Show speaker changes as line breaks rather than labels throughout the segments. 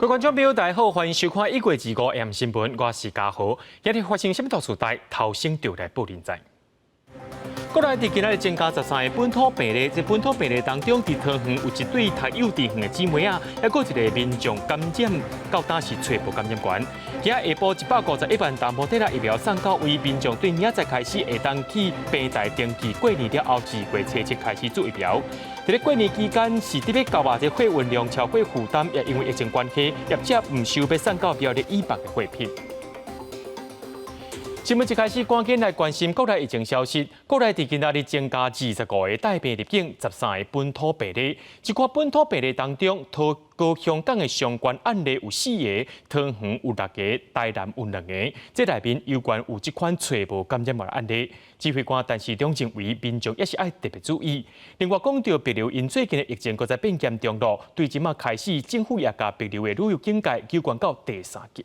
各位观众朋友，大家好，欢迎收看1月25 AM 新闻，我是嘉豪。今日发生什么大事代？头先就来报连载。国内伫今仔日增加13个本土病例，在本土病例当中，伫桃园有一对读幼稚园的姊妹啊，还有一个民众感染到当时吹部感染源。今下晡151万大摩特拉疫苗送到位，民众对明仔载开始会当去平台登记过年了后2月初7开始做疫苗。在咧过年期间，是伫咧交话这货运量超过负担，也因为疫情关系，业者唔收要送到标的100个货品。新闻一开始，赶紧来关心国内疫情消息。国内伫今仔日增加25个带病入境，13个本土病例。这款本土病例当中，高香港的相关案例有4个，桃园有6个，台南有2个。这内面有关有这款吹无感染的案例。指挥官陈时中认为，民众也是爱特别注意。另外，讲到鼻流，因最近的疫情搁在变严重了，对即马开始，政府也甲鼻流的旅游警戒纠关到第3级。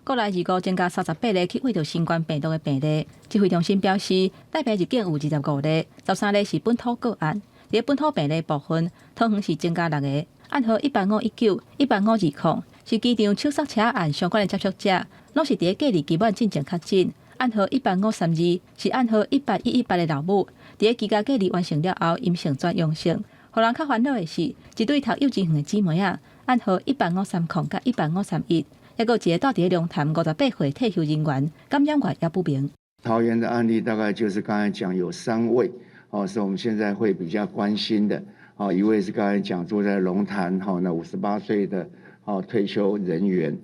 国内2个增加38例去为着新冠病毒的病例，指挥中心表示，带病入境有25例，13例是本土个案。在本土病例部分，桃园是增加6个，暗号18519、18520，是机场手刹车案相关的接触者，拢是伫隔离期满进前确诊。暗号18532是暗号18118的老母，伫居家隔离完成了后阴性转阳性。互人较烦恼的是，一对读幼稚园的姊妹啊，暗号18530甲18531。还有一个到底龙潭58岁退休人员感染源也不明。
桃园的案例大概就是刚才讲有3位，是我们现在会比较关心的。一位是刚才讲住在龙潭，那58岁的退休人员，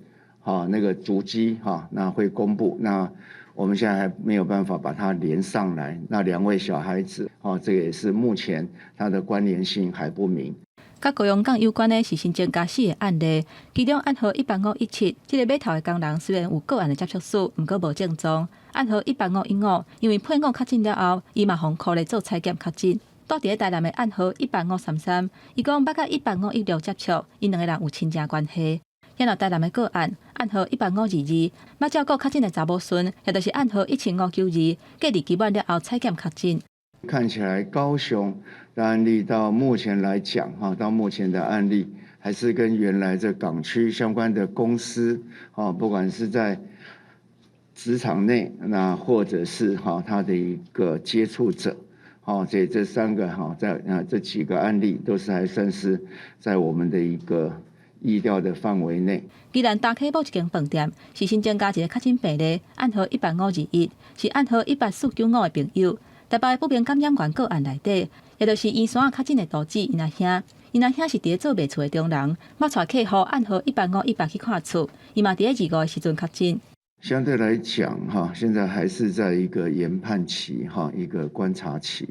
那个足迹那会公布。那我们现在还没有办法把它连上来。那2位小孩子，这个也是目前它的关联性还不明。
甲高雄港有关的是新增加4个案例，其中暗号18517，这个码头的工人虽然有个案的接触史，毋过无症状。暗号18515，因为配偶确诊了后，伊嘛互科咧做采检确诊。到伫台南的暗号18533，伊讲捌甲18516接触，因2个人有亲情关系。也有台南的个案，暗号18522，捌照顾确诊的查某孙，也就是暗号17592，隔离期满了后采检确诊。
看起来高雄的案例到目前来讲，到目前的案例还是跟原来这港区相关的公司，不管是在职场内，那或者是他的一个接触者，这3个在这几个案例都是还算是在我们的一个意料的范围内。
宜兰大溪某一间饭店是新增加一个确诊病例，暗号18521，是暗号18495的朋友。台北的不明感染源个案内底，也就是医山确诊的杜子因阿兄。因阿兄是伫做卖厝的中人，捌带客户暗号18518去看厝，伊嘛伫25的时阵确诊。
相对来讲，现在还是在一个研判期，一个观察期。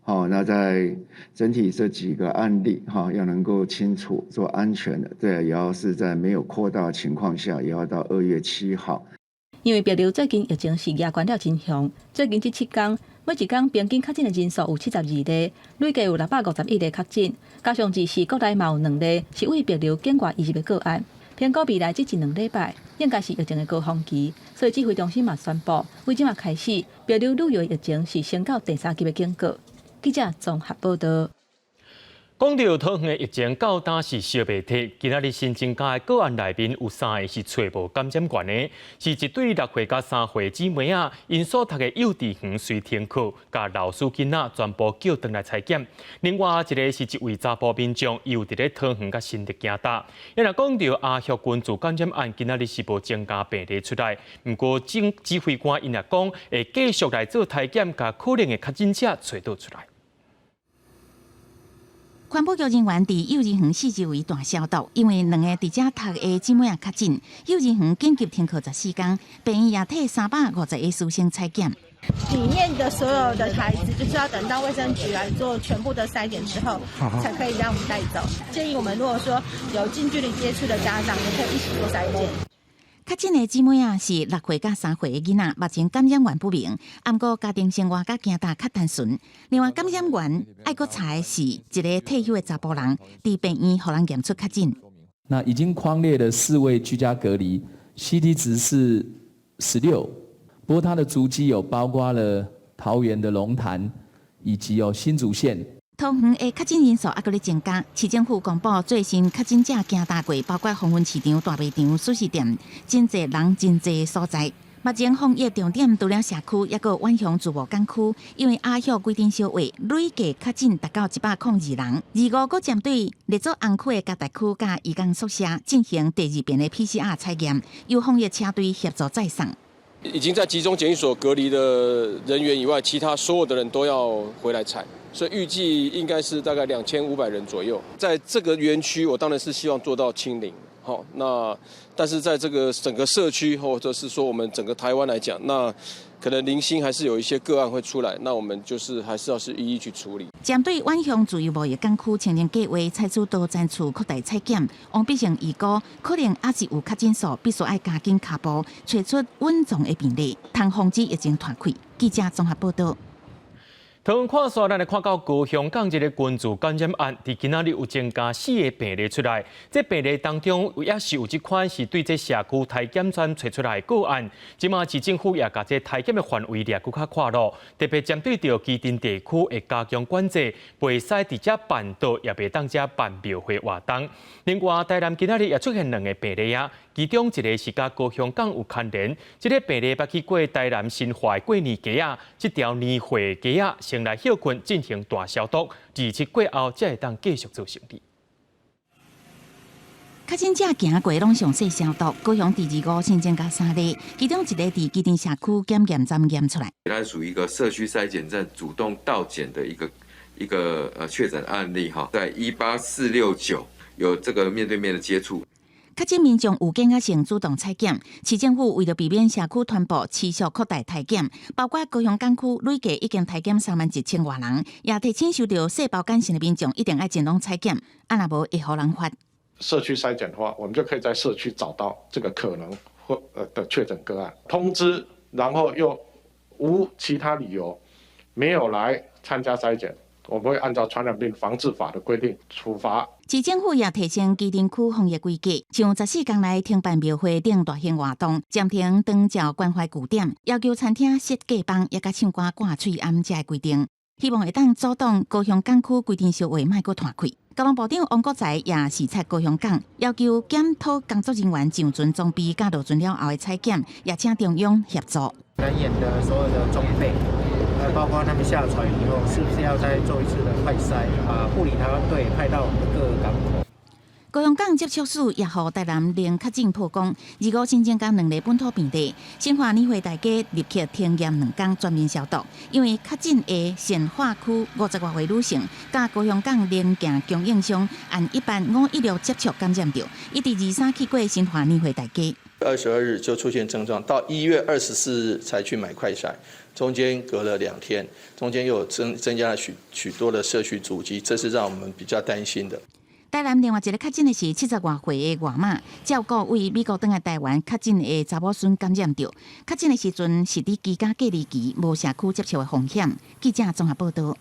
那在整体这几个案例，要能够清楚做安全的，对，也要是在没有扩大的情况下，也要到2月7号。
因为别流最近疫情是压关了真凶，最近这7天，每一天平均确诊的人数有72例，累计有651例确诊，加上是国内嘛有2例是为别流境外移入的个案。评估未来这1-2礼拜应该是疫情的高峰期，所以指挥中心嘛宣布，为即马开始，别流旅游疫情是升到第3级的警告。记者综合报道。
讲到桃园的疫情，到当时小白体，今仔日新增加的个案内面有3个是吹无感染源的，是一对6岁到3岁姊妹啊，因所读的幼稚园随停课，甲老师囡仔全部叫回来采检。另外一个是一位查甫民众，又伫咧桃园甲新竹行搭。也若讲到阿旭群组感染案，今仔日是无增加病例出来，不过指挥官因也讲会继续来做采检，甲可能的确诊者找到出来。
环保局人员伫幼儿园4周围大消毒，因为2个伫遮读的姊妹也确诊，幼儿园紧急停课14天，病院也替350个师生采检。
里面的所有的孩子，就是要等到卫生局来做全部的筛检之后，才可以让我们带走。建议我们如果说有近距离接触的家长，也可以一起做筛检。
确诊的姊妹是6岁到3岁的囡仔，目前感染源不明，不过家庭生活甲行大较单纯。另外感染源爱国查的是一个退休的查甫人，伫病院互人验出确诊。
那已经匡列的4位居家隔离 ，CT 值是16，不过他的足迹有包括了桃园的龙潭，以及新竹县。
桃园的确诊人数还搁咧增加，市政府公布最新确诊者行大过，包括丰原市场、大卖场、素食店，真侪人真侪所在。目前防疫重点除了社区，也搁远雄自务港区，因为阿孝规定小位累计确诊达到102人。25个针对列作红区的嘉达区甲渔港宿舍进行第2遍的 PCR 采验，由防疫车队协助载送。
已经在集中检疫所隔离的人员以外，其他所有的人都要回来采，所以预计应该是大概2500人左右。在这个园区，我当然是希望做到清零。好，那但是在这个整个社区，或者是说我们整个台湾来讲，那可能零星还是有一些个案会出来，那我们就是还是要一一去处理。
针对远雄自由贸易港区青年计划采取多站处扩大采检，王必成预估可能还是有确诊数，必须要加紧脚步，找出稳重的病例，通防止疫情传开。记者综合报道。
台湾看线，咱来看到高雄港一个群聚感染案，伫今仔日有增加4个病例出来。这病例当中也是有一款是对这社区体检站找出来的个案。即马市政府也把这体检的范围列搁较宽咯，特别针对到基层地区会加强管制，袂使伫遮办桌，也袂当遮办庙会活动。另外，台南今仔日也出现2个病例啊。其中一个是甲高雄港有牵连，这个病例捌去过台南新化的过年街啊，这条年货街啊，先来休困进行大消毒，27过后才会当继续做生意。
确诊者行过拢详细消毒，高雄第25新增加3例，其中一个伫基丁社区检验站验出来。
它属于一个社区筛检站主动到检的一个确诊案例哈，在18469有这个面对面的接触。
确诊民众有警觉性主动采检，市政府为了避免社区传播，持续扩大体检，包括高雄港区累计已经体检31000多人，也提醒收到细胞感染的民众一定要尽量采检，啊若无会互人发。
社区筛检的话，我们就可以在社区找到这个可能的确诊个案，通知，然后又无其他理由没有来参加筛检，我们会按照传染病防治法的规定处罚。
市政府也提升基丁区防疫规矩，像14天内停办庙会等大型活动，暂停长照关怀据点，要求餐厅设假饭，也甲唱歌挂嘴暗这规定，希望会当阻挡高雄港区规定小话卖阁摊开。交通部长王国材也视察高雄港，要求检讨工作人员上船装备甲落船了后的采检，也请中央协助。
人员的所有的装备，包括他们下船以后，是不是要再做一次的快筛？护理台湾队派到各个港口。
高雄港接触数也予台南零确诊破功，25新增加2例本土病例。新化年会大家立刻停业2天，全面消毒。因为确诊的新化区50多岁女性，甲高雄港零件供应商按一般516接触感染到，伊伫23去过新化年会大家。
22日就出现症状，到1月24日才去买快筛，中间隔了2天，中间又增加了许多的社区足迹，这是让我们比较担心的。
台南另外一个确诊的是70多岁的外妈，照顾为美国回来台湾确诊的查某孙感染到，确诊的时阵是伫居家隔离期，无社区接触的风险。记者综合报道。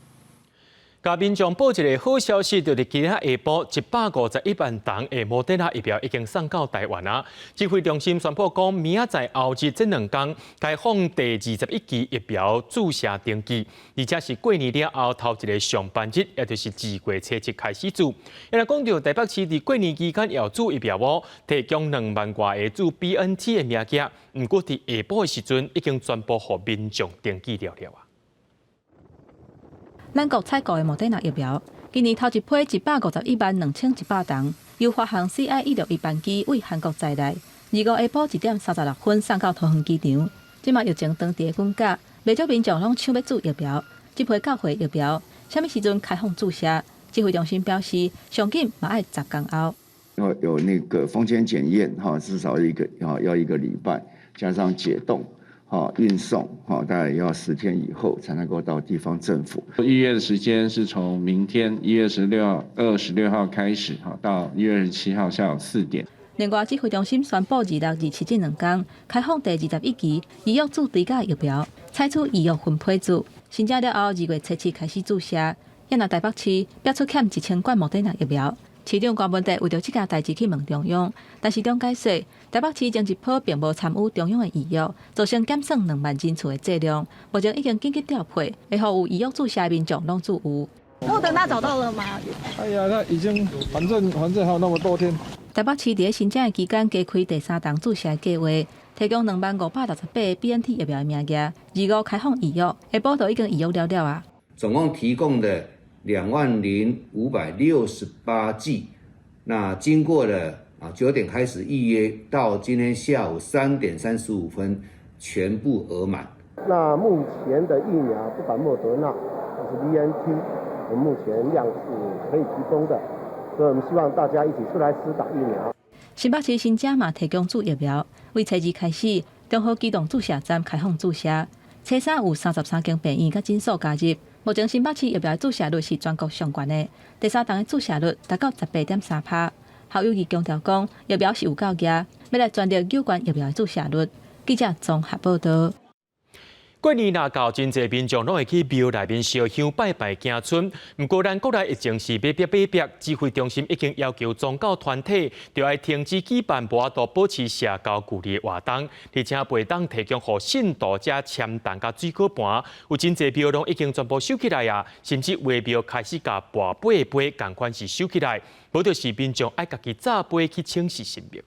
甲民众报一个好消息，就是今日下晡151万吨的莫德纳疫苗已经送到台湾啊！指挥中心宣布讲，明仔载后日这2天开放第21期疫苗注射登记，而且是过年了后头一个上班日，也就是2月初7开始注。原来讲到台北市伫过年期间要注疫苗哦，提供2万外个注 BNT 的名额，不过伫下晡的时阵已经全部予民众登记了啊！
咱国采购的莫德纳疫苗，今年头一批1512100吨，由华航 CI161班机为韩国载来，25下晡1点36分送到桃园机场。即马疫情当地的军舰，未少民众拢抢要注疫苗。这批9岁疫苗，什么时阵开放注射？指挥中心表示，上紧嘛要10天后。
要有那个风险检验至少要1个礼拜，加上解冻。运送大概要10天以后才能够到地方政府。
预约的时间是从明天1月26号开始，到1月27号下午4点。
另外，指挥中心宣布26、27这2天开放第21期医药注追加疫苗，采取医药分配制，申请了后2月初7开始注射。也若台北市标出欠1000罐莫德纳疫苗。市长郭文德为着这件代志去问中央，但市长解释，台北市前一波并无参与中央的医药，造成减省2万人次的剂量，目前已经紧急调配，会予有医药注射的民众拢注有。
获得那找到了吗？
哎呀，那已经反正还有那么多天。
台北市伫申请的期间加开第3档注射计划，提供2568个 BNT 疫苗的名额，25开放预约，下晡都已经预约了啊。
总共提供的20568剂，那经过了9点开始预约，到今天下午3点35分全部额满。
那目前的疫苗，不管莫德纳还是 BNT， 我们目前量是可以提供的。所以我们希望大家一起出来施打疫苗。
新北市新加嘛提供注疫苗，为初二开始，中和机动注射站开放注射。初3有33间病院甲诊所加入。目前新北市疫苗的注射率是全国上悬的，第3档的注射率达到18.3%。校友义强调讲，疫苗是有够额，要来专注有关疫苗的注射率。记者综合报道。
过年若到，真侪民众拢会去庙内面烧香拜拜敬春。不过，咱国内疫情是逼，指挥中心已经要求宗教团体就要停止举办无法度保持社交距离的活动，而且袂当提供予信徒者签单甲水果盘。有真侪庙拢已经全部收起来啊，甚至画庙开始甲跋杯的杯同款是收起来，无就是民众爱家己炸杯去请示神明。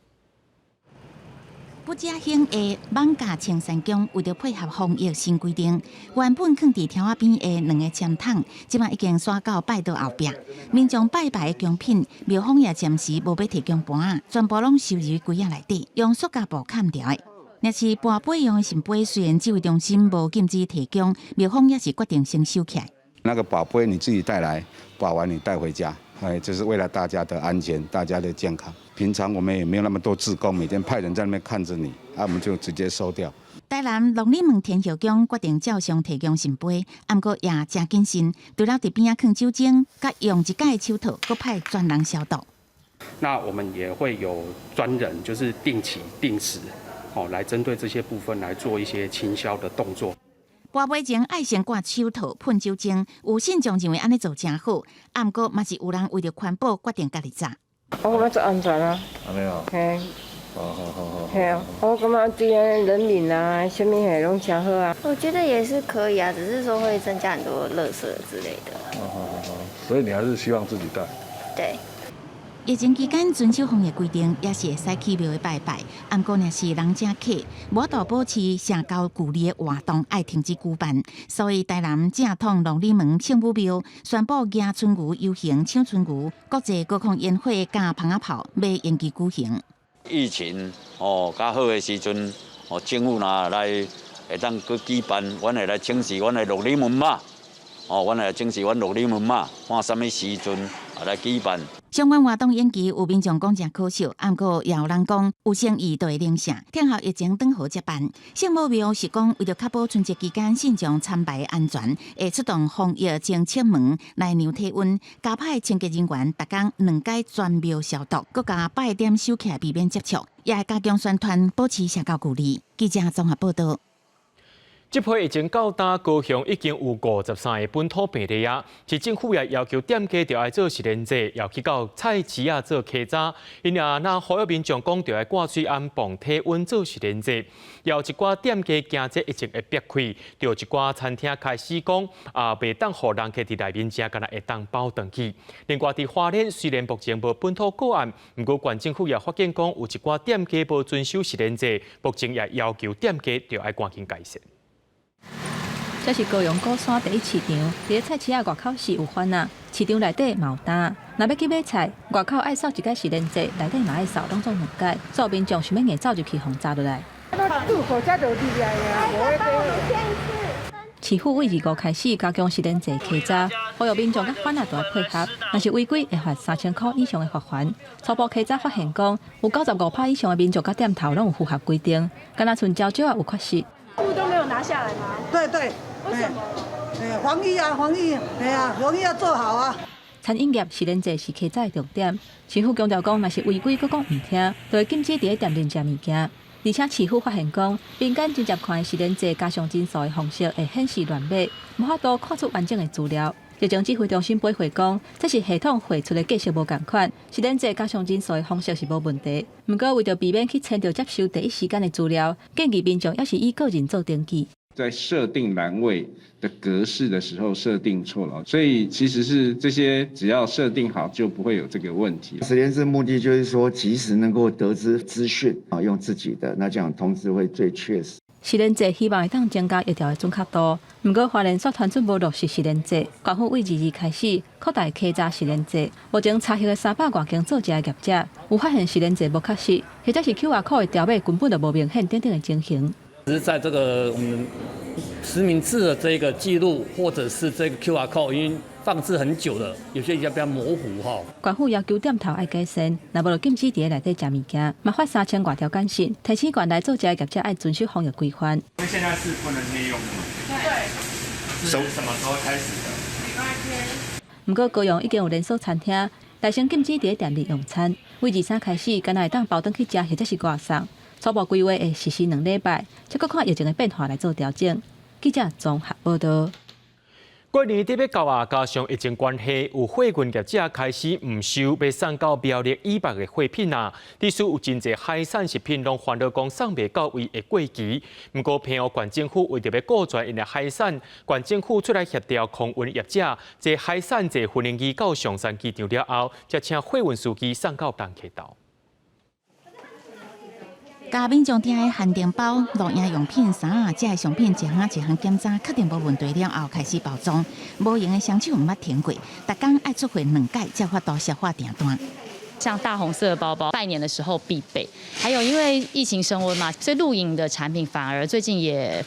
不加兴的艋舺青山宫为了配合防疫新规定，原本放伫条仔边的2个签筒，即马已经刷到拜道后壁。民众拜拜的供品，庙方也暂时无要提供盘仔，全部拢收入柜仔内底，用塑胶布盖掉的。若是跋杯用的神杯，虽然指挥中心无禁止提供，庙方也是决定先收起来。
那个宝贝你自己带来，把完你带回家，这是为了大家的安全、大家的健康。平常我们也没有那么多志工，每天派人在那边看着你，我们就直接收掉。
台南龙里门天后宫决定照常提供神杯，不过也真谨慎，除了伫边仔放酒精，甲用一届的手套，搁派专人消毒。
那我们也会有专人，就是定期定时，来针对这些部分来做一些清消的动作。
跋杯前爱先挂手套、喷酒精，有信众认为安尼做真好，不过嘛是有人为了环保决定家己炸。
我感觉最安全啊。安尼啊？嘿。好。嘿啊，我感觉对人民啊，什么嘿拢真好啊。
我觉得也是可以啊，只是说会增加很多垃圾之类的。
好。所以你还是希望自己带。
对。
疫情期间遵守防疫规定，也是会使去庙的拜拜。不过，若是人正客，无法度保持社交距离的活动，爱停止举办。所以，台南正统龙里门圣母庙宣布迎春牛游行、抢春牛，国际高空烟火加蜂仔炮要延期举行。
疫情较好的时阵，政府若来会当去举办，阮会来请示阮的龙里门嘛。阮来请示阮龙里门嘛，看什么时阵来举办。
相关活动延期，有民众讲真可惜，不过也有人讲有生意就会领下。听候疫情转好接办，圣母庙是讲为了确保春节期间信众参拜安全，会出动防疫清测门来量体温，加派清洁人员逐工2届全庙消毒，佮加8点收起来避免接触，也会加强宣传，保持社交距离。记者综合报道。
这波疫情到达高雄已经有53个本土病例啊，市政府也要求店家就要做实验制，要去到菜市啊做稽查。因也那呼吁民众讲，就要挂水安磅体温做实验制。有一寡店家惊这疫情会逼开，就有一寡餐厅开始讲袂当互人客伫内面食，敢若会当包回去。另外，伫花莲虽然目前无本土个案，不过县政府也发现讲有一寡店家无遵守实验制，目前也要求店家就要赶紧改善。
这是高雄鼓山第一市场，伫菜市仔外口是有番啊，市场内底嘛有单。若要去买菜，外口爱扫一届实验制，内底嘛爱扫，拢总2届。所有民众想要硬走入去，互查落来。市府为25开始加强实验制稽查，呼吁民众甲贩仔都要配合。若是违规，会罚3000块以上的罚款。初步稽查发现讲，有95%以上的民众甲店头拢有符合规定，敢若剩少少也有缺失。
都没有拿下来吗？
对，
为什么？
防疫，防疫要做好啊。
餐饮业实验制是稽查的重点，市府强调讲，若是违规，佮讲唔听，就会禁止伫店面食物件。而且市府发现讲，民间直接看实验制加上诊所的方式，会显示乱码，无法度看出完整的资料。疫情指挥中心回讲，这是系统绘出的计数无共款，实验制加上诊所的方式是无问题。不过为着避免去签到接收第一时间的资料，建议民众要是以个人做登记。
在设定栏位的格式的时候设定错了，所以其实是这些只要设定好就不会有这个问题。
实联制目的就是说，及时能够得知资讯啊，用自己的，那这样通知会最确实。
实联制希望会当增加疫调的准确度，不过花莲社团准无落实实联制，官府为2日开始扩大稽查实联制。目前查核的300多间做假的业者，有发现实联制无确实，或者是 QR code 的条码根本就无明显等等的情形。
只是在这个我们实名制的这个记录，或者是这个 QR code 已经放置很久了，有些比较模糊哈。
官府要求店头爱改善，若无就禁止伫内底食物件，嘛发3000多条简讯，提醒原来做假的业者爱遵守防疫规范。
因为现在是不能内用的嘛？对。是什么时候开始的？礼拜天。
不过高雄已经有连锁餐厅大声禁止伫店里用餐，为23开始，敢若会当包转去食或者是外送。初步规划会实施2礼拜，再搁看疫情的变化来做调整。记者综合报道。
过年特别到啊，加上疫情关系，有货运业者开始唔收被送到苗栗以北的货品啊。历史有真侪海产食品拢烦恼讲送袂到位的过期。不过，偏澳县政府为着要顾全因的海产，县政府出来协调空运业者，这海产坐飞行机到上山机场了后，才请货运司机送到东溪岛。
甲民众订的限定包、录影用品、衫啊，这些商品一项一项检查，确定无问题了后开始包装。无用的商场毋捌停过，逐工爱出货2届，才法度消化订单。
像大红色的包包，拜年的时候必备。还有因为疫情升温嘛，所以露营的产品反而最近也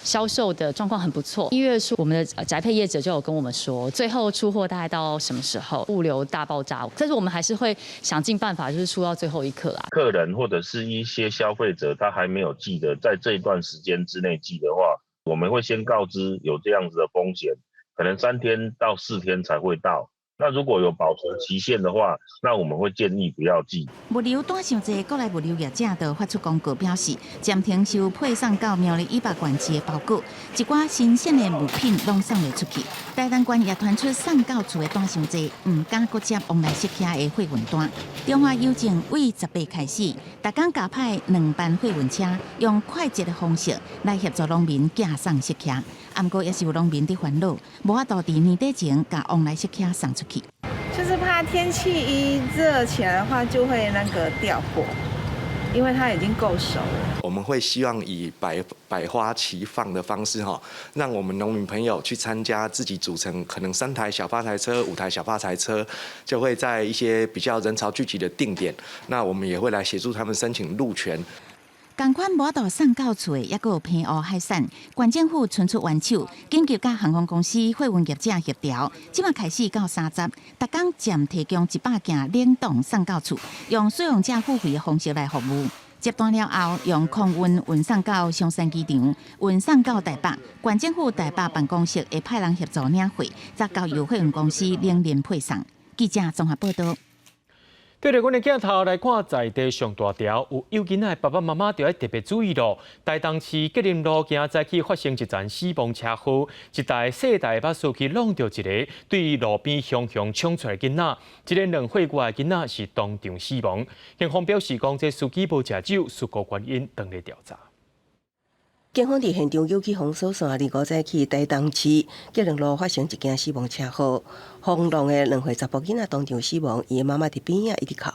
销售的状况很不错。1月初，我们的宅配业者就有跟我们说，最后出货大概到什么时候？物流大爆炸，但是我们还是会想尽办法，就是出到最后一刻啦。
客人或者是一些消费者，他还没有寄的，在这一段时间之内寄的话，我们会先告知有这样子的风险，可能3天到4天才会到。那如果有保存期限的话，那我们会建议不要寄。
物流单上济国内物流业者都发出公告表示，暂停收配送到苗栗以北县市的包裹，一寡新鲜的物品拢送袂出去。台东县也传出送到厝的单上济，唔敢搁接往来设客的货运单。中华邮政为18开始，逐工加派2班货运车，用快捷的方式来协助农民寄送设客。不过也是有农民的烦恼，无法度伫年底前把往来设客送出去。
就是怕天气一热起来的话，就会那个掉货，因为它已经够熟了。
我们会希望以百花齐放的方式让我们农民朋友去参加，自己组成可能3台小发财车、5台小发财车，就会在一些比较人潮聚集的定点，那我们也会来协助他们申请路权。
同款无度送到厝的，也有偏澳海产，县政府伸出援手，紧急甲航空公司、货运业者协调，即马开始到30，逐工暂提供100件冷冻送到厝，用使用者付费的方式来服务。接单了后，用空运运送到松山机场，运送到台北。县政府台北办公室会派人协助领货，再交由货运公司冷链配送。记者综合报道。
对着阮的镜头来看，在地上大条有囡仔的爸爸妈妈就要特别注意咯。台东市吉林路行早起发生一桩死亡车祸，一台细大巴士去弄到一个对路边熊冲出来的囡仔，这个2岁外的囡仔是当场死亡。警方表示讲，这司机无饮酒，事故原因等咧调查。
警方伫现场有起封锁线，25早起台东市吉林路发生一件死亡车祸，轰动的2岁查甫囡仔当场死亡，伊的妈妈伫边仔一直哭。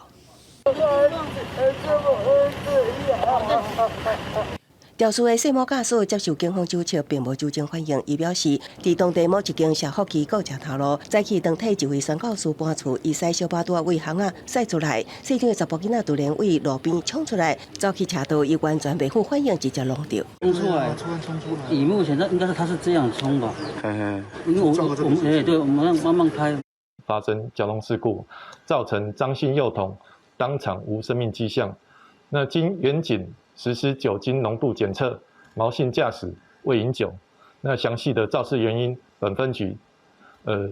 肇事的细某驾驶接受警方揪测，并无酒精反应。伊表示，伫当地某一间社福机构食头路，早起当体一位宣教士搬厝，伊驶小巴肚为巷仔驶出来，细张的查甫囡仔突然为路边冲出来，走去车道，伊完全袂负反应，直接弄掉。
冲出来，以目前应该是他是这样冲吧？因为我们对，我们慢慢开。
发生交通事故，造成张姓幼童当场无生命迹象。那经远警实施酒精浓度检测，毛姓驾驶未饮酒。那详细的肇事原因，本分局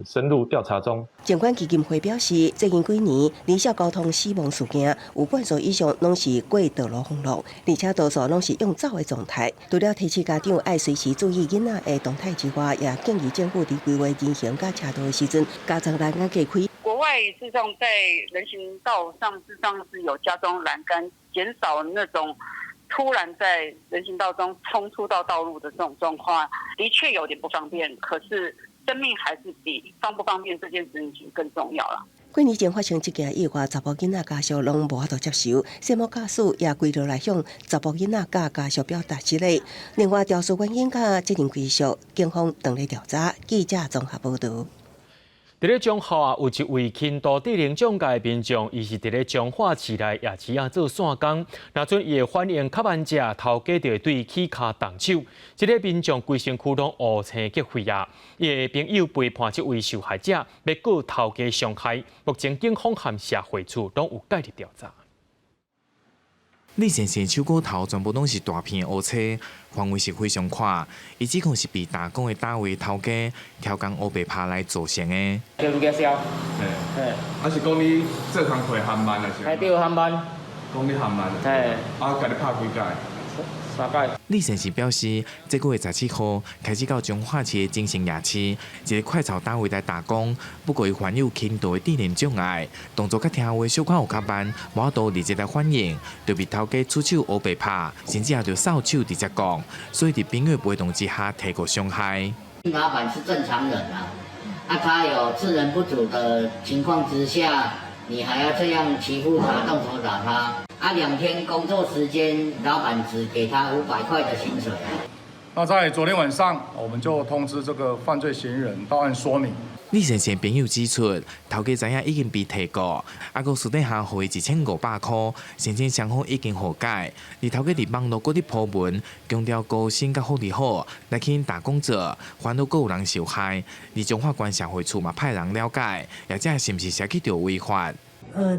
深入调查中。
警官基金会表示，最近几年离校交通死亡事件有半数以上拢是过道路封路，而且多数拢是用走的状态。除了提醒家长爱随时注意囡仔的动态之外，也建议政府伫规划人行甲车道的时阵，加装栏杆隔开。
国外事实上在人行道上事实上是有加装栏杆，减少那种
突然在人行道中冲出到道路的这种状况，的确有点不方便。可是生命还是比方不方便这件事情更重要了。
几年前发生这件意外，查甫囡仔家属拢无法度接受，谢某家属也跪落来向查甫囡仔甲家属表达失礼。另外，调查原因甲责任归属，警方当咧调查。记者综合报道。
伫咧中校有一位轻度智能障碍民众，伊是伫咧彰化市内夜市做线工，若阵伊会反应较慢者，头家就会对起骹动手。这个民众规身躯拢乌青结血啊！伊的朋友陪伴这位受害者，要告头家伤害。目前警方和社会处拢有介入调查。
李先生手骨头全部拢是大片乌青，范围是非常宽。伊指控是被打工的单位头家挑工乌白拍来造成的。
叫你介绍？
嘿，啊是讲你做工课含慢啊是？
嘿，对，含慢。
讲你含慢。
嘿。
啊，甲你拍几届？3
届。
李先生表示，这个月17号开始到彰化市的精神夜市，一个快炒单位来打工。不过，伊患有轻度的智能障碍，动作甲听话小可有较慢，无法度立即来反应，就被头家出手乌白拍，甚至也着扫帚直接讲，所以伫朋友陪同之下提过伤害。
老板是正常人啊，他有智能不足的情况之下，你还要这样欺负他、动手打他。2天工作时间，老板只给他500块的薪水。
那在昨天晚上，我们就通知这个犯罪嫌疑人到案说明。
李先生朋友指出，头家知影已经被提告，阁私底下付伊1500块，申请双方已经和解。而头家伫网络各地铺文，强调高薪甲福利好，来去因打工者，反倒阁有人受害。而彰化县社会处嘛派人了解，也这是不是涉及到违法？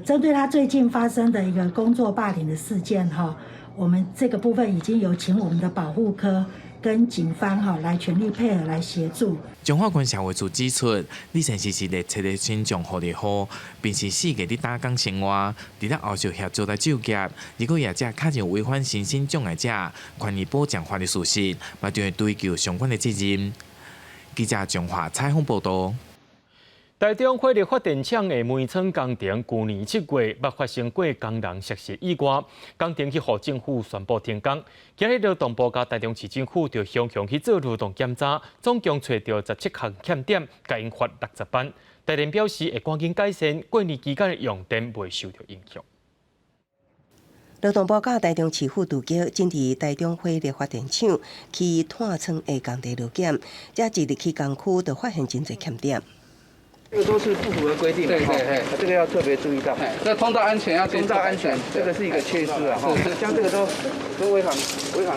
针对他最近发生的一个工作霸凌的事件哈，我们这个部分已经有请我们的保护科跟警方来全力配合来协助。
彰化县社会处指出，李先生是列册的新状福利好，平时4个伫打工生活，伫咧后续协助来就业。如果业者确认违反身心障碍者权益保障法的事实，嘛就会追究相关的责任。记者彰化采访报道。
台中火力发电厂的煤厂工程，去年7月捌发生过工人涉事意外，工程去互政府宣布停工。今日劳动部甲台中市政府就相向去做劳动检查，总共找到17项欠点，甲因罚60班。台电表示会赶紧改善，过年期间的用电袂受到影响。
劳动部甲台中市府督局针对台中火力发电厂去探测的工地路检，这一日去工区就发现真侪欠点。
这个都是不符合规定的，对，这个要特别注意到。那通道安全要通道安全，这个是一个缺失啊，哈，像这个都违反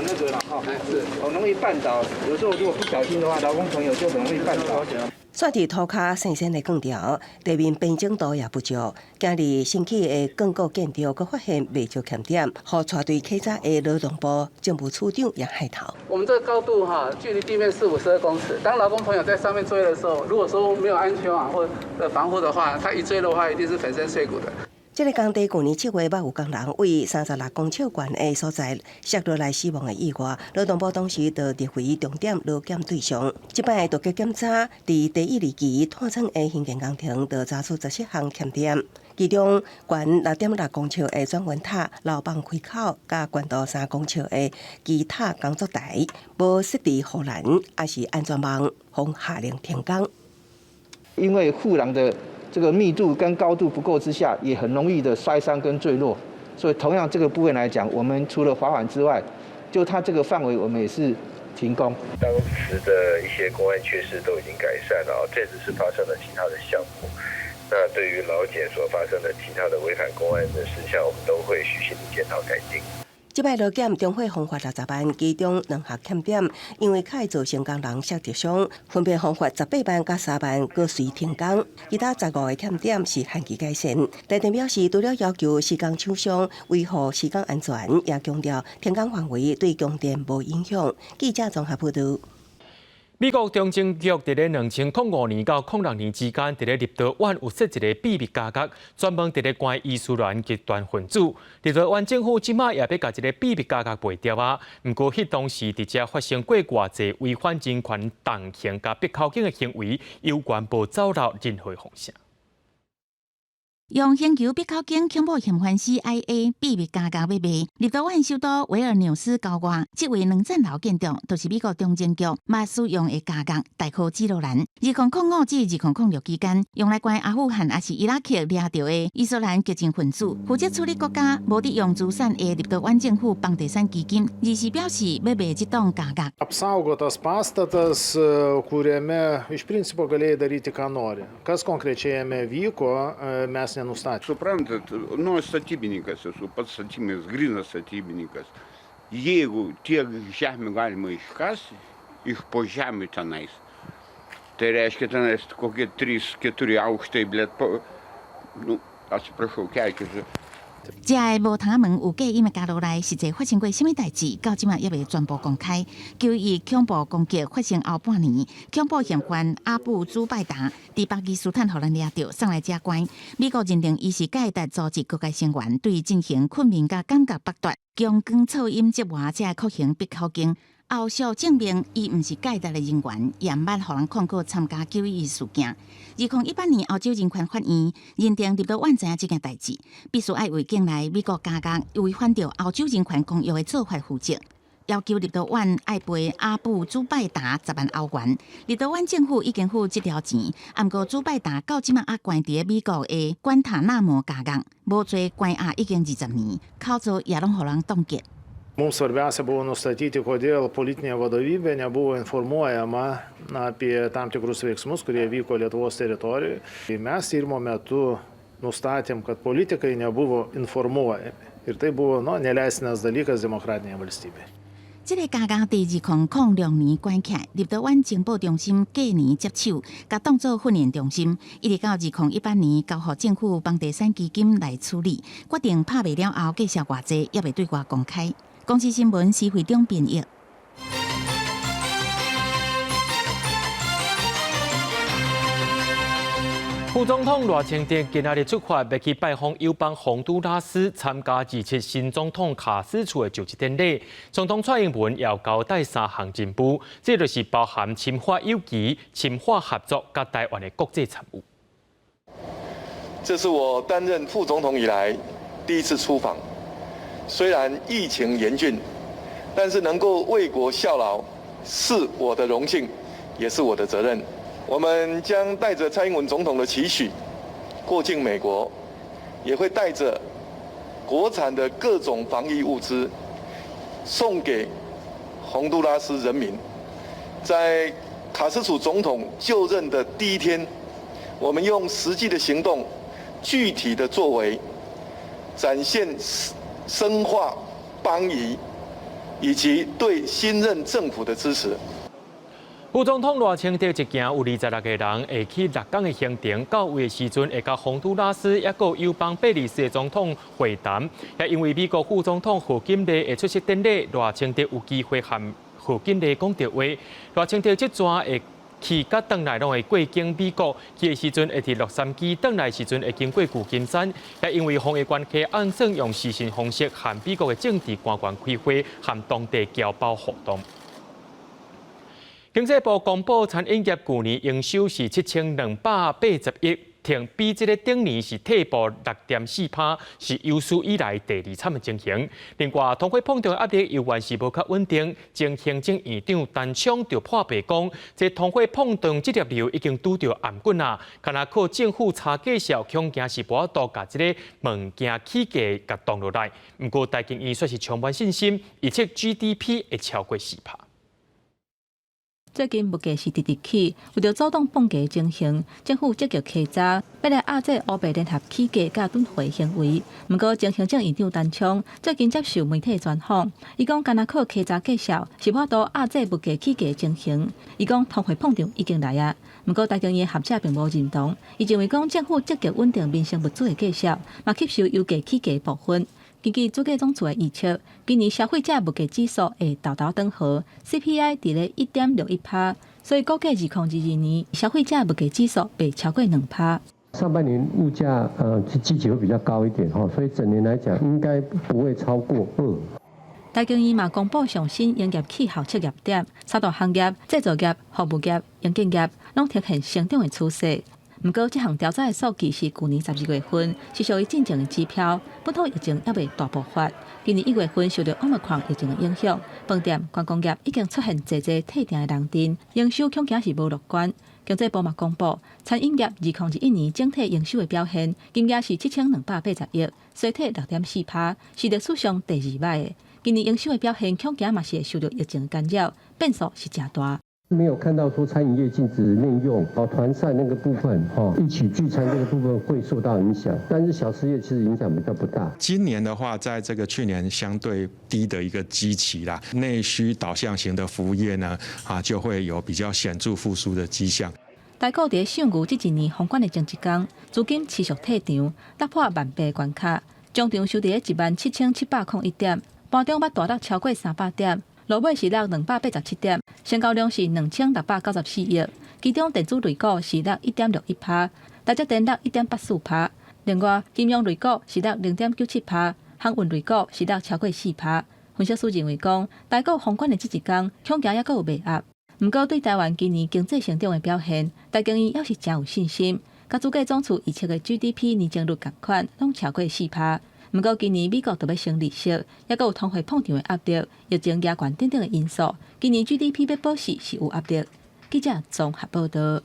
那个了，哈，是，很容易绊倒。有时候如果不小心的话，劳工朋友就很容易绊倒。
刷伫涂骹生鲜的钢条，地面平整度也不足。今日新起的钢构建筑，佫发现未少欠点，互带队稽查的劳动部政务处长也害头。
我们这个高度距离地面452公尺。当劳工朋友在上面追的时候，如果说没有安全网或者防护的话，他一追的话，一定是粉身碎骨的。
这个工地去年7月捌有工人为36公尺悬的所在摔落来死亡的意外，劳动部当时就列为重点劳检对象。这摆的突击检查，伫第1日期探测的兴建工程，就查出17项欠点，其中悬6.6公尺的转圆塔漏放开口，甲悬度3公尺的基塔工作台无设置护栏，也是安全网，方下令停工。
因为护栏的这个密度跟高度不够之下，也很容易的摔伤跟坠落，所以同样这个部分来讲，我们除了罚款之外，就它这个范围，我们也是停工。
当时的一些公安缺失都已经改善了，这只是发生了其他的项目。那对于劳检所发生的其他的违反公安的事项，我们都会虚心的检讨改进。
这摆劳检中会罚60万，其中2项欠点，因为可造成工人受着伤，分别罚18万加3万，各随停工。其他15个欠点是限期改善。台电表示，除了要求施工厂商维护施工安全，也强调停工范围对供电无影响。记者综合报道。
美国中情局伫咧2005年到2006年之间，伫咧立陶宛有设一个秘密家局，专门伫咧关伊斯兰极端分子。立陶宛政府即马也要甲一个秘密家局背掉啊，毋过迄当时伫遮发生过偌济违反人权、动刑甲逼口径的行为，有关无走漏任何风声。
用星球必考经恐怖嫌犯 CIA 秘密加价要卖。立陶宛首都维尔纽斯郊外，这位两层楼建筑，就是美国中情局嘛使用的加价大考指路栏。2005至2006期间，用来关阿富汗也是伊拉克掠到的伊斯兰激进分子，负责处理国家无抵用资产的立陶宛政府房地产基金，二是表示要卖这档加价。
Apsaugotas pastatas, kuriame iš principo galėjai daryti ką nori. Kas konkrečiai jame vyko, mes nenustatėme.
Suprantat, nu, statybininkas esu, pats statybininkas, grynas statybininkas. Jeigu tiek žemių galima iškasti, iš po žemių tenais, tai reiškia tenais kokie 3-4 aukštai, nu, atsiprašau, kelkis.
这个无头门有假音的家落内，实际发生过什么代志？到今嘛也未全部公开。就以恐怖攻击发生后半年，恐怖嫌犯阿布祖拜达伫巴基斯坦互咱掠到，送来遮关。美国认定伊是盖达组织各界成员，对伊进行困眠甲感觉剥夺、强光噪音折磨，才酷刑逼口径。后续证明，伊毋是盖达的人员，也毋捌互人控告参加9.11事件。2018年，欧洲人权法院认定立陶宛知影这件代志，必须爱为境内美国加价违反着欧洲人权公约的做法负责，要求立陶宛爱赔阿布祖拜达10万欧元。立陶宛政府已经付这条钱，不过祖拜达到即马还关伫美国的关塔那摩加监，无罪关押已经20年，口座也拢互人冻结。
Mums svarbiausia buvo nustatyti, kodėl politinė vadovybė nebuvo informuojama apie tam tikrus veiksmus, kurie vyko Lietuvos teritorijoje. Mes tyrimo metu nustatėm, kad politikai nebuvo informuojami. Ir tai buvo neleistinas dalykas demokratinėje valstybėje.
这个加价第2006年关起来，立陶宛情报中心隔年接手，甲当作训练中心，一直到2018年交予政府房地产基金来处理，决定拍卖了后计销偌济，也未对外公开。公司新闻是会中编译。
副总统赖清德今日出发，要去拜访友邦洪都拉斯，参加27新总统卡斯楚的就职典礼。总统蔡英文要交代3项进步，这就是包含深化友谊、深化合作，甲台湾的国际参与。
这是我担任副总统以来第一次出访。 虽然疫情严峻，但是能够为国效劳是我的荣幸，也是我的责任。我们将带着蔡英文总统的期许过境美国，也会带着国产的各种防疫物资送给洪都拉斯人民。在卡斯楚总统就任的第一天，我们用实际的行动、具体的作为，展现 深化邦谊，以及对新任政府的支持。
副总统赖清德一行有26个人，会去6港的行程，到位的时阵会甲洪都拉斯也有友邦贝里斯的总统会谈。也因为美国副总统贺锦丽会出席典礼，赖清德有机会和贺锦丽讲着话。赖清德这转会 去甲转来拢会过境美国，去的时阵会伫洛杉矶，转来时阵会经过旧金山。也因为防疫关系，按算用视讯方式和美国的政治官员开会，和当地侨胞互动。经济部公布，餐饮业去年营收是7280亿，比这个顶年是退步6.4%，是有史以来第2惨的情形。另外，通货膨胀压力又还是无较稳定，前行政院长陈昌就破白讲，这通货膨胀这粒瘤已经拄到暗棍啦，看若靠政府查绩效，恐惊是无法度把这个物件起价甲降落来。不过，台经院却是充满信心，预测 GDP 会超过4%。
最近物价是直直起，为着阻挡放价情形，政府积极稽查，要来压制乌白联合起价甲囤货行为。不过，前行政院长陈昌最近接受媒体专访，伊讲，干那靠稽查绩效是无法度压制物价起价情形。伊讲，通货膨胀已经来啊。不过，台中院学者并无认同，伊认为讲政府积极稳定民生物资的绩效，嘛吸收油价起价部分。 根据主计总处的预测，今年消费者物价指数会倒转好 ，CPI 伫咧1.61%，所以估计2022年消费者物价指数会超过2%。
上半年物价基期会比较高一点哈，所以整年来讲应该不会超过2。
台经院嘛公布上新营业气候测业点，3大行业、制造业、服务业、营建业拢呈现成长的趋势。不过，这项调查的数据是去年12月份，是属于进前的指标。本土疫情还未大爆发。今年1月份受到 Omicron 疫情的影响，饭店、观光业已经出现济退订的人阵，营收恐惊是无乐观。经济部嘛公布，餐饮业2021年整体营收的表现，金额是7280亿，衰退6.4%，是历史上第2歹的。今年营收的表现恐惊嘛是会受到疫情的干扰，变数是真大。
没有看到说餐饮业禁止内用，团膳那个部分，一起聚餐这个部分会受到影响，但是小吃业其实影响比较不大。
今年的话，在这个去年相对低的一个基期啦，内需导向型的服务业呢，就会有比较显著复苏的迹象。
台股在上牛这一年封关的前一天，资金持续退场，突破10000关卡，中场收在17701点，盘中捌大到超过300点。落尾是落287点，成交量是2694亿，其中电子类股是落1.61%，大只电落1.84%，另外金融类股是落0.97%，航运类股是落超过4%。分析师认为讲，台股封关的这一天，恐惊还佫有卖压。不过对台湾今年经济成长的表现，台经院也是真有信心。甲主计总处预测的 GDP 年增率同款，拢超过4%。不过今年美国特别升利息，也有通货膨胀的压力，疫情压悬等等的因素，今年 GDP 要保持是有压力。记者综合报道。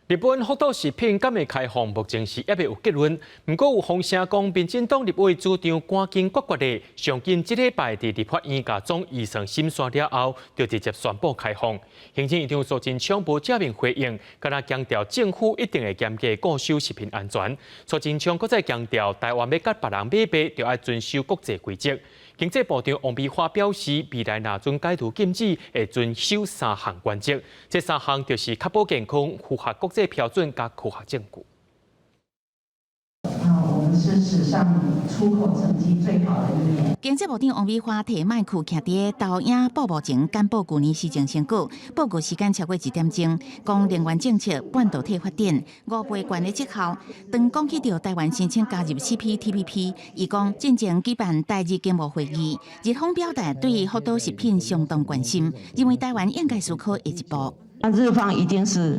日本福岛食品敢会开放，目前是还未有结论。不过有风声讲，民进党立委主张赶紧决的，上近这礼拜伫立法院甲总预算审刷了后，就直接宣布开放。行政院长苏贞昌无正面回应，敢若强调政府一定会严格固守食品安全。苏贞昌搁再强调，台湾要甲别人买卖，就要遵守国际规则。经济部长王美花表示，未来若准改图禁止，会遵守3项原则。这3项就是确保健康、符合国际标准加科学证据。
我们是史上出口成绩最好的一年。
经济部长王美花提麦克徛伫投影报幕前公布去年施政成果，报告时间超过1点钟，讲能源政策、半导体发展、5倍权的绩效。当讲起到台湾申请加入 CPTPP， 伊讲进前举办台日经贸会议，日方表达对福岛食品相当关心，认为台湾应该思考一步。
那日方一定是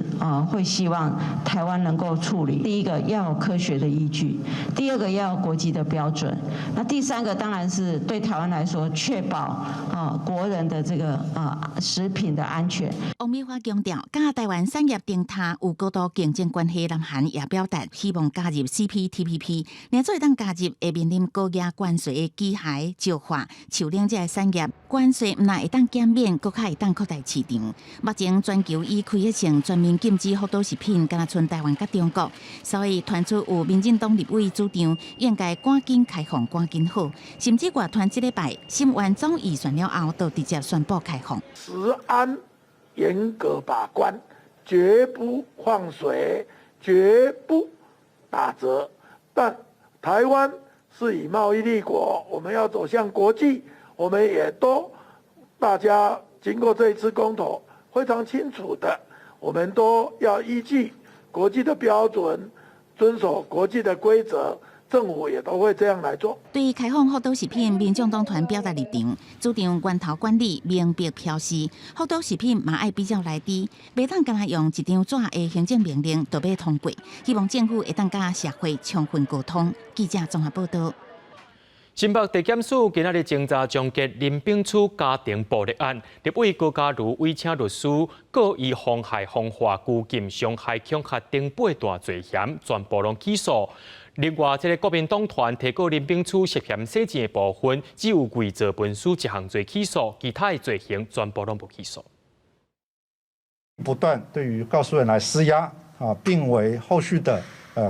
会希望台湾能够处理。第一个要有科学的依据，第二个要有国际的标准，那第三个当然是对台湾来说确保国人的这个食品的安全。
王美花强调，甲台湾产业顶塔有高度竞争关系，南韩也表达希望加入 CPTPP， 另做当加入会面临高额关税的机械、石化、树冷这产业，关税唔但会当减免，更加会当扩大市场。目前全球以开发性全面禁止福岛食品，敢若剩台湾甲中国，所以传出有民进党立委主张应该赶紧开放，赶紧好，甚至外团这礼拜审完总预算了后，都直接宣布开放。
食安严格把关，绝不放水，绝不打折。但台湾是以贸易立国，我们要走向国际，我们也都大家经过这一次公投。非常清楚的，我们都要依据国际的标准，遵守国际的规则，政府也都会这样来做。
对于开放福岛食品，民众党团表达立场，主张源头管理明白标示，福岛食品嘛爱比较来滴，袂当干用一张纸的行政命令就要通过。希望政府会当甲社会充分沟通。记者综合报道。
新北地检署今日侦查终结林炳初家庭暴力案，立委高嘉瑜委请律师告以妨害风化、拘禁、伤害、恐吓等8大罪嫌，全部拢起诉。另外，这个国民党团提告林炳初涉嫌洗钱的部分，只有伪造文书一项罪起诉，其他的罪行全部拢无起诉。
不断对于告诉人来施压并为后续的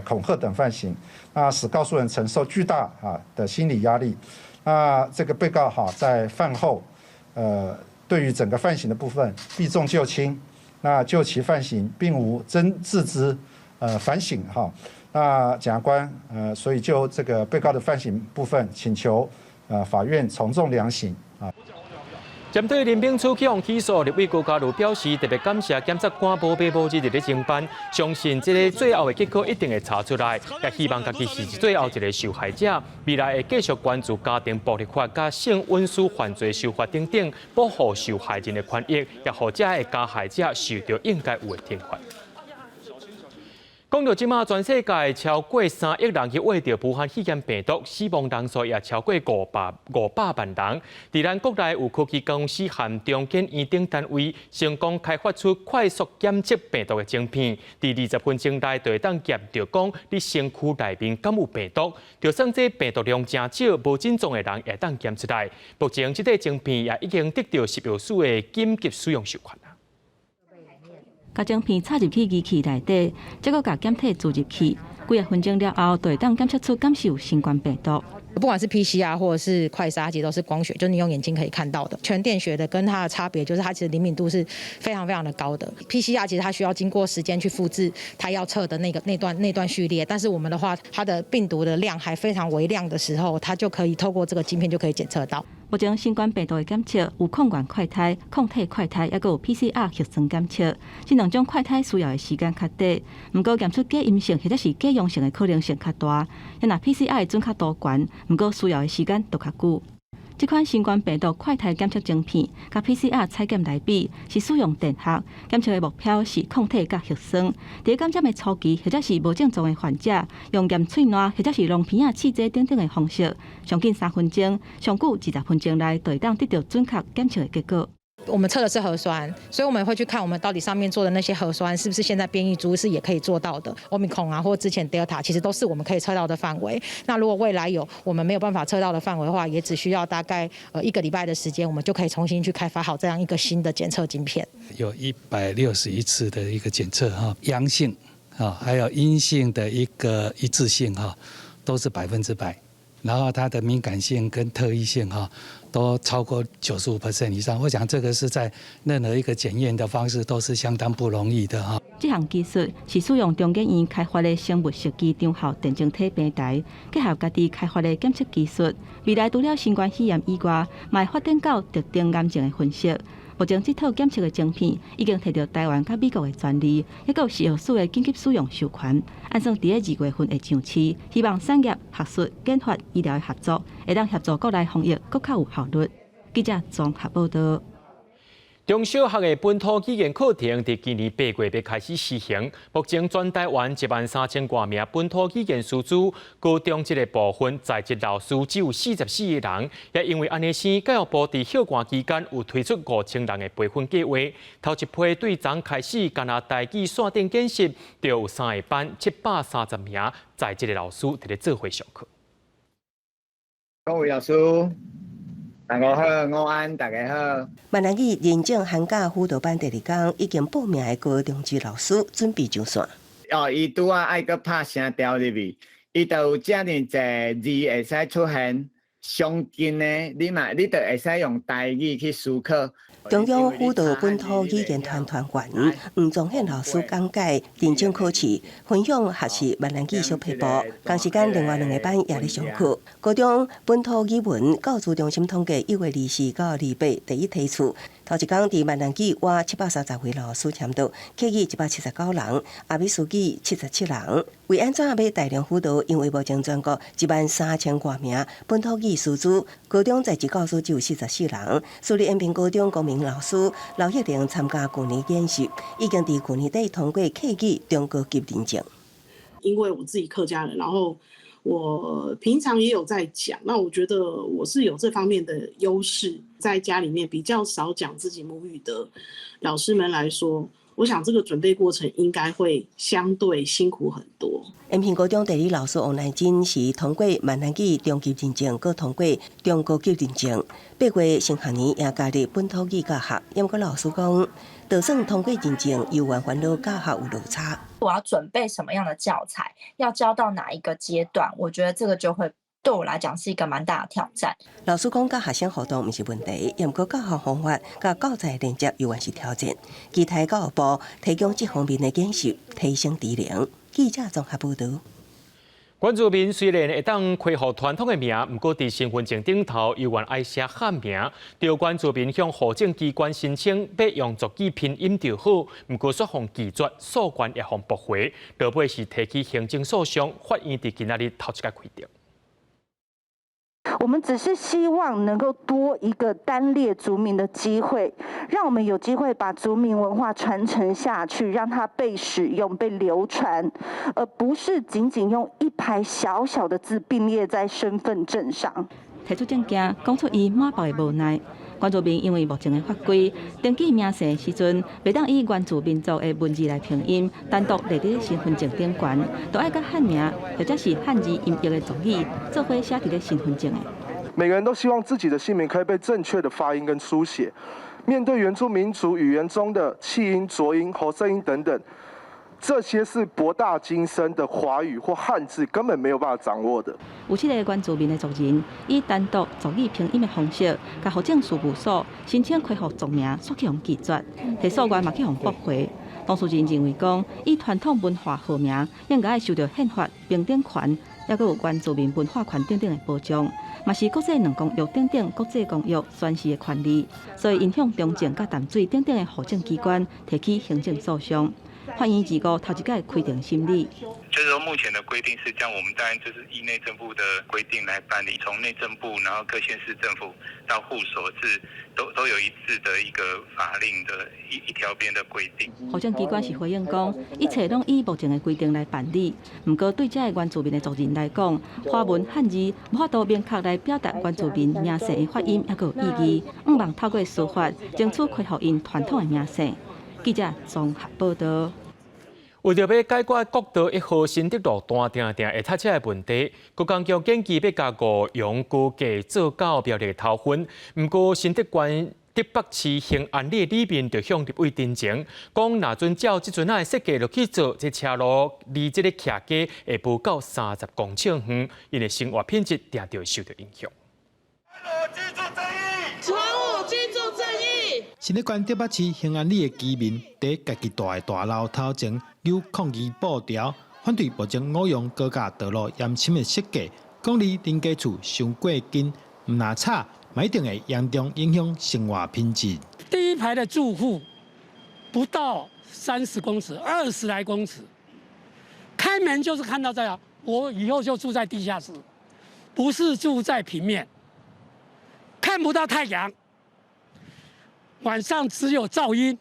恐吓等犯行，那使告诉人承受巨大的心理压力。那这个被告在犯后，对于整个犯行的部分避重就轻，那就其犯行并无真自知反省那检察官所以就这个被告的犯行部分，请求法院从重量刑
针对林炳初起用起诉，立委高嘉瑜表示，特别感谢检察官无白无日日咧侦办，相信这个最后的结果一定会查出来。也希望家己是最后一个受害者，未来会继续关注家庭暴力法、甲性温书犯罪修法等等，保护受害人的权益，也让这的加害者受到应该有的惩罚。讲到即马，全世界超过3亿人去挖到武汉肺炎病毒，死亡人数也超过500万人。伫咱国内有科技公司和中建院等单位成功开发出快速检测病毒的晶片，伫20分钟内就会当验到讲你身躯内面敢有病毒。就算这病毒量真少、无症状的人也当检出来。目前这个晶片也已经得到食药署的紧急使用授权。
甲晶片插入去仪器内底，再搁甲检体注入去，几啊分钟了后，就会当检测出敢是有新冠病毒。
不管是 PCR 或者是快筛，其实都是光学，就是你用眼睛可以看到的。全电学的跟它的差别就是它其实灵敏度是非常非常的高的。PCR 其实它需要经过时间去复制它要测的那段序列，但是我们的话，它的病毒的量还非常微量的时候，它就可以透过这个晶片就可以检测到。
目前新冠病毒的检测有抗原快筛、抗体快筛，还有 PCR 核酸检测。这两种快筛需要的时间较短，不过检出假阴性或者是假阳性的可能性较大。若 PCR 的准确度悬，不过需要的时间就较久。这款新冠病毒快筛检测晶片，甲 PCR 采检来比，是使用电荷检测的目标是抗体甲核酸。在检测的初期或者是无症状的患者，用验喙烂或者是弄鼻啊、试剂等等的方式，上紧3分钟，上久20分钟内，就会当得到准确检测的结果。
我们测的是核酸，所以我们会去看我们到底上面做的那些核酸是不是现在变异株是也可以做到的。Omicron 啊，或之前 Delta 其实都是我们可以测到的范围。那如果未来有我们没有办法测到的范围的话，也只需要大概1个礼拜的时间，我们就可以重新去开发好这样一个新的检测晶片。
有161次的一个检测哈，阳性啊，还有阴性的一个一致性哈，都是100%。然后它的敏感性跟特异性哈，都超过95% 以上。我想这个是在任何一个检验的方式都是相当不容易的哈。
这项技术是使用中研院开发的生物设计中效电晶体平台，结合家己开发的检测技术，未来除了新冠肺炎以外，也会发展到特定癌症的分析。目前这套检测的晶片已经摕到台湾甲美国的专利，也有食药署的紧急使用授权，按算伫2月份会上市。希望产业、学术、研发、医疗的合作，会当协助国内防疫更较有效率。记者综合报道。
中小学的本土语言课程伫今年8月要开始施行，目前全台湾13000多名本土语言师资，高中这个部分在职老师只有44个人，也因为安尼生，教育部伫休寒期间有推出5000人的培训计划，头一批对昨开始加拿大语线顶见习，就有3个班730名在职的老师伫咧做伙上课。
各位老师。大家好，午安，大家好。
闽南语认证寒假辅导班第2天，已经报名的高中职老师准备上线。
伊拄啊爱搁拍声调入去，伊就有遮尔侪字会使出现，上近的你就会使用台语去思考。
中央辅导本土语言团团员黄宗宪老师讲解认证考试，分享学习闽南语小撇步。同时间，另外2个班也咧上课。高中本土语文教育中心统计1月24到28第一梯次，头一天伫闽南语我730位老师签到，客语179人，阿美术语77人。为安怎要大量辅导？因为目前全国13000多名本土语师资，高中在职教师只有44人。私立延平高中公民老师刘玉玲参加去年研习，已经伫去年底通过客语中高级认证。
因为我自己客家人，然后我平常也有在讲，那我觉得我是有这方面的优势，在家里面比较少讲自己母语的老师们来说，我想这个准备过程应该会相对辛苦很多。
延平高中地理老师王乃真是通过闽南语中级认证，佮通过中高级认证。8月新学年也加入本土语教学，因为老师讲，就算通过认证，又还烦恼教学有落差。
我要准备什么样的教材，要教到哪一个阶段，我觉得这个就会对我来讲是一个蛮大的挑战。
老师讲，甲学生互动毋是问题，也毋过教学方法、甲教材连接又还是挑战。期待教育部提供这方面的建设，提升质量。记者综合报道。
原住民虽然会当开予传统的名，不过伫身份证顶头又原爱写汉名。着原住民向户政机关申请，要用族语拼音就好，不过说互拒绝，诉权也互驳回，落尾是提起行政诉讼，法院伫今仔日头一届开庭。
我们只是希望能够多一个单列族民的机会，让我们有机会把族民文化传承下去，让它被使用、被流传，而不是仅仅用一排小小的字并列在身份证上。
提出证件，讲出伊满腹的无奈。原住民因为目前的法规，登记名姓的时阵，袂当以原住民族的文字来拼音，单独列伫身份证顶悬，都爱甲汉名或者是汉字音译的族语做伙写伫咧身份证的。
每个人都希望自己的姓名可以被正确的发音跟书写。面对原住民族语言中的气音、浊音、喉声音等等，这些是博大精深的华语或汉字根本没有办法掌握的。
有7个原住民的族人以单独族语拼音的方式，甲户政事务所申请恢复族名，却去互拒绝，提诉愿嘛去互驳回。当事人认为讲，以传统文化号名应该受到宪法平等权，也佮有原住民文化权等等的保障，嘛是国际两公约等等国际公约宣示的权利，所以影响中正甲淡水等等的户政机关提起行政诉讼。欢迎机构头一届开庭审理。
就是说，目前的规定是这样，我们当然就是依内政部的规定来办理，从内政部，然后各县市政府到户所是都有一致的一个法令的一条边的规定。
户政机关是回应讲，一切拢依目前的规定来办理。不过对这个原住民的族人来讲，华文汉字无法度明确来表达原住民名姓的发音，也有意义，毋望透过司法争取恢复因传统的名姓。记者综合报道。
为着要解决国道1号新德路段定会塞车的问题，国工局建议要加5用估计做到标的头份。不过新德县德北市兴安里里面就向立委陈情，讲若准照即阵的设计落去做，这车路离这个徛街会不到30公尺远，因为生活品质定会受到影响。
新德县德北市兴安里的居民在家己住的大楼头前有抗议布条，反对目前5用高架道路严深的设计，讲离邻家厝伤过近，唔拿差，一定会严重影响生活品质。
第一排的住户不到30公尺，20来公尺，开门就是看到这样，我以后就住在地下室，不是住在平面，看不到太阳。晚上只有噪音，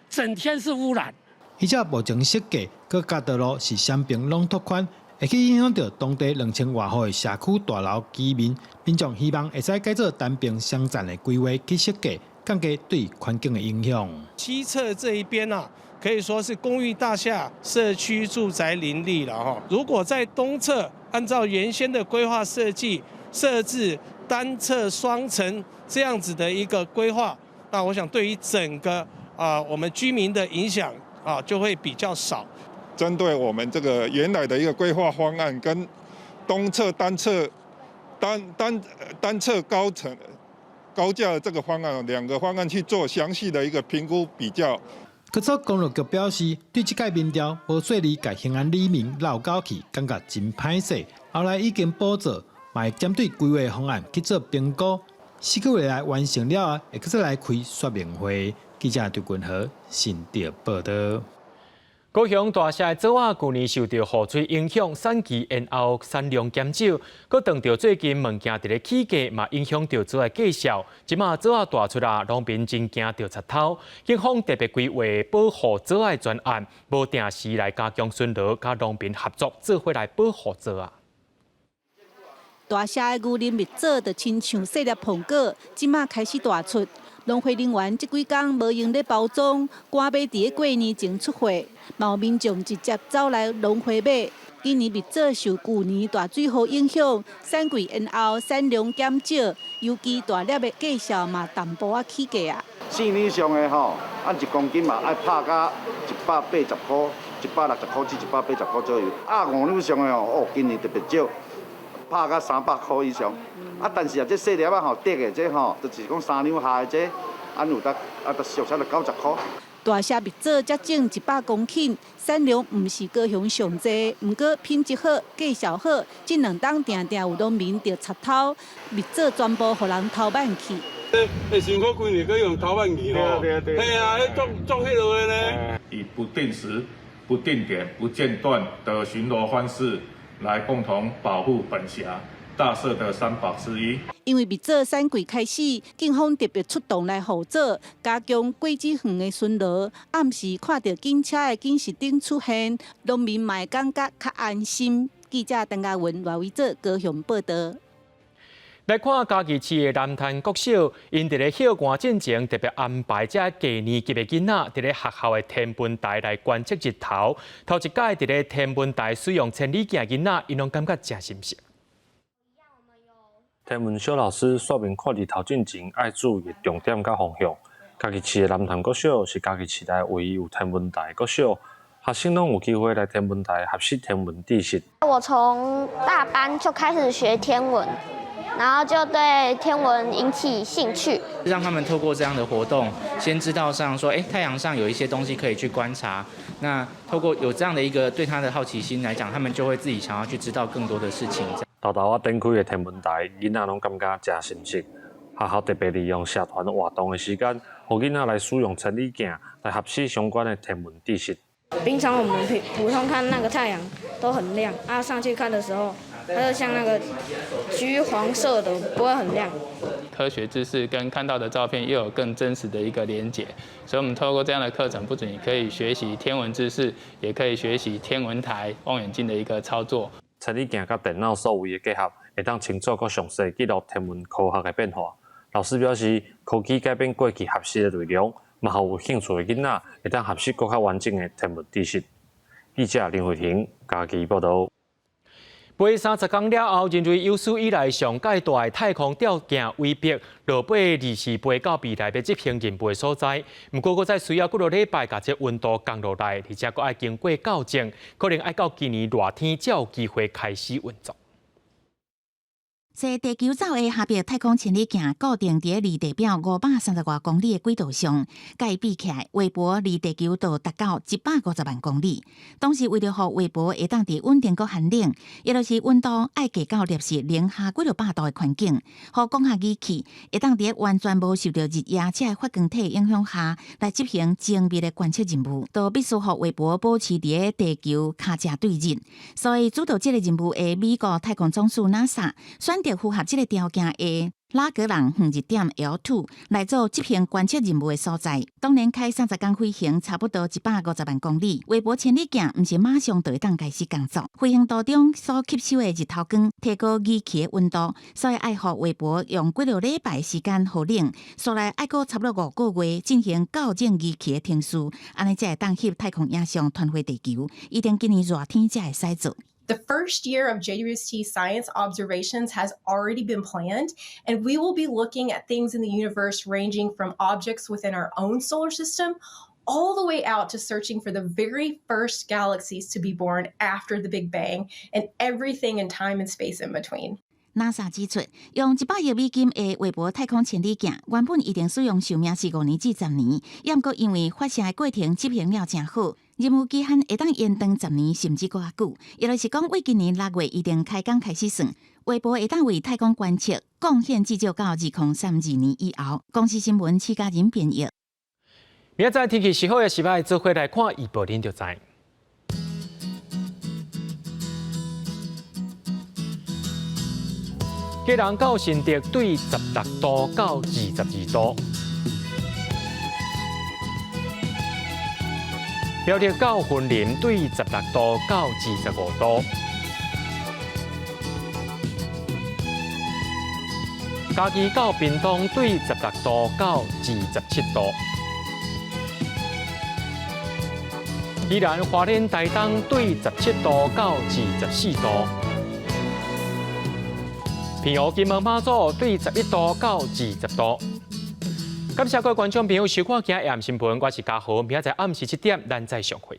整天是污染。
而且目前设计高架道路是三边拢拓宽，会去影响到当地2000外户的社区大楼居民。民众希望会使改做单边相站的规划去设计，降低对环境的影响。
西侧这一边啊，可以说是公寓大厦、社区住宅林立了哈。如果在东侧按照原先的规划设计设置单侧双层这样子的一个规划。那我想，对于整个我们居民的影响就会比较少。
针对我们这个原来的一个规划方案，跟东侧单侧高架的这个方案，2个方案去做详细的一个评估比较。
高速公路局表示，对这个民调无说理，甲兴安里民闹交去，感觉真歹势。后来已经补做，嘛会针对规划方案去做评估。4个月来完成了啊，会再来开说明会。记者刘君和新竹报道。
高雄大社枣仔去年受到雨水影响，产期延后，产量减少。佮当着最近物件伫咧起价，嘛影响到枣仔计销。即马枣仔大出啊，农民真惊着贼偷。警方特别规划保护枣仔专案，无定时来加强巡逻，甲农民合作，做伙来保护枣仔。
大社的牛林蜜枣就亲像细粒苹果，即马开始大出。农会人员这几天无用咧包装，赶买伫过年前出货，有民众直接走来农会买。今年蜜枣受去年大水雨影响，产季延后，产量减少，尤其大粒的计销嘛淡薄仔起价啊。
市面上的吼，按1公斤嘛爱拍到180块，160块至180块左右。5粒上的哦，今年特别少。拍到300块以上，但是这细粒啊吼，跌的这吼，就是讲3两下的这，有得俗称就90块。
大社蜜枣才种100公顷，产量毋是高雄上济，毋过品质好、计销好，这2档定定有农民着贼偷，蜜枣全部互人偷办去。
会辛苦几年，佮用偷办去咯。嘿啊，种迄落的呢。
以不定时、不定点、不间断的巡逻方式。来共同保护本辖，大赦的3宝之一。
因为未做选季开始，警方特别出动来辅佐，加强过子园的巡逻。暗时看到警车的警示灯出现，农民嘛会感觉较安心。记者陈嘉文赖维做高雄报道。
来看嘉义市的南坛国小，因伫咧休寒进前特别安排这低年级的囡仔伫咧学校的天文台来观测日头。头一届伫咧天文台使用千里镜的囡仔，因拢感觉真新鲜。
天文小老师说明看日头进前爱注意重点甲方向。嘉义市的南坛国小是嘉义市内唯一有天文台的国小，学生拢有机会来天文台学习天文地势。
我从大班就开始学天文。然后就对天文引起兴趣，
让他们透过这样的活动，先知道说，太阳上有一些东西可以去观察。那透过有这样的一个对他的好奇心来讲，他们就会自己想要去知道更多的事情。
豆豆啊，展开的天文台，囡仔拢感觉真新鲜。学校特别利用社团活动的时间，让囡仔来使用千里镜来学习相关的天文地势。
平常我们普通看那个太阳都很亮，上去看的时候。它就像那个橘黄色的，不会很亮。
科学知识跟看到的照片又有更真实的一个连结，所以我们透过这样的课程，不仅可以学习天文知识，也可以学习天文台望远镜的一个操作。
千里镜甲电脑数位的结合，会当清楚佮详细记录天文科学的变化。老师表示，科技改变过去学习的内容，嘛互有兴趣的囡仔会当学习更较完整的天文知识。记者林慧婷，嘉义报道。飞30天了后，人类有史以来上界大的太空吊镜威逼落尾24飞到未来要执行任务的所在。不过，再需要几个礼拜，把这温度降落来，而且还要经过校正，可能要到今年热天才有机会开始运作。
在地球走的哈比太空千里镜固定伫离地表530多公里的轨道上，介比起来，微波离地球就达到150万公里。当时为了让微波会当伫稳定佮寒冷，也就是温度爱加到摄氏零下几600度的环境，互光学仪器会当伫完全无受到日夜这发光体影响下来执行精密的观测任务，都必须互微波保持伫地球卡正对日。所以主导这个任务的美国太空总署 NASA 选择符合这个条件的拉格朗恒日点 L2 来做执行观测任务的所在。当然开30天飞行，差不多150万公里。微波千里镜毋是马上就会当开始工作，飞行途中所吸收的日头光提高仪器的温度，所以爱互微波用几个礼拜时间好冷，所来爱过差不多5个月进行校正仪器的停驶，安尼才会当翕太空影像传回地球，一定今年热天才会使做。
The first year of JWST science observations has already been planned, and we will be looking at things in the universe ranging from objects within our own solar system all the way out to searching for the very first galaxies to be born after the Big Bang and everything in time and space in between.
NASA 指出，用100亿美金的微波太空千里镜，原本一定使用寿命是5年至10年，也毋过因为发射的过程执行了真好，任务期限会当延长10年甚至更久。也就是讲，为今年6月一定开工开始算，微波会当为太空观测贡献至少到2032年以后。公司新闻徐家仁编译。
明仔载天气是好的时摆，做伙来看预报，您就知。基隆到新竹对16度到22度，苗栗到云林对16度到25度，嘉义到屏东对16度到27度，宜兰花莲台东对17度到24度。平湖金门马祖对11度到20度。感谢各位观众朋友收看今日暗新闻，我是嘉豪，明仔载暗时7点咱再相会。